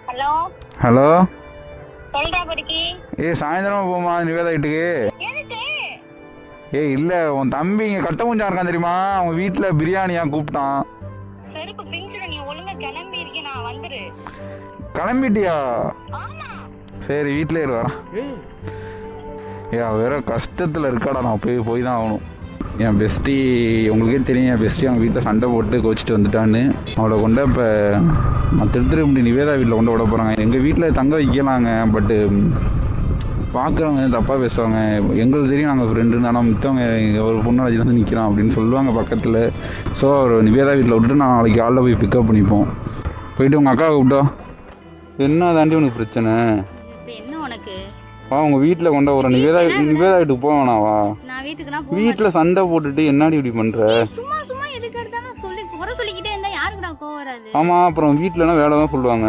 Hello hello. சொல்றா பொறுக்கி. சாயந்தரமா போமா நிவேதா வீட்டுக்கு. எதுக்கு? இல்ல உன் தம்பி இங்க கட்டமுஞ்சா இருக்கான் தெரியுமா, அவன் வீட்டுல பிரியாணியா கூப்பிட்டான். செருப்பு பிஞ்சிட, நீ ஒழுங்கா கிளம்பி இருக்க, நான் வந்துரு. கிளம்பிட்டியா? ஆமா. சரி வீட்டிலே இரு வரேன். வேற கஷ்டத்துல இருக்காடா, நான் போய் தான் ஆகணும். என் பெஸ்டி உங்களுக்கே தெரியும், என் பெஸ்டி அவங்க வீட்டில் சண்டை போட்டு கோச்சிட்டு வந்துட்டான்னு. அவளை கொண்டு இப்போ நான் திருத்திருப்பி நிவேதா வீட்டில் கொண்டு விட போகிறாங்க. எங்கள் வீட்டில் தங்க வைக்கலாங்க, பட்டு பார்க்குறவங்க தப்பாக பேசுவாங்க. எங்களுக்கு தெரியும் நாங்கள் ஃப்ரெண்டுன்னு, ஆனால் மித்தவங்க ஒரு பொண்ணு வந்து நிற்கிறான் அப்படின்னு சொல்லுவாங்க பக்கத்தில். ஸோ அவர் நிவேதா வீட்டில் விட்டுட்டு நான் நாளைக்கு காலைல போய் பிக்கப் பண்ணிப்போம். போயிட்டு உங்கள் அக்காவை கூப்பிட்டா. என்ன தாண்டி உனக்கு பிரச்சனை? வா உங்கள் வீட்டில் கொண்ட ஒரு நிவேதா வீட்டுக்கு போக வேணாவா? வீட்டில் சண்டை போட்டுட்டு என்னடி இப்படி பண்ணுற? ஆமாம், அப்புறம் வீட்டிலனா வேலை தான் சொல்லுவாங்க.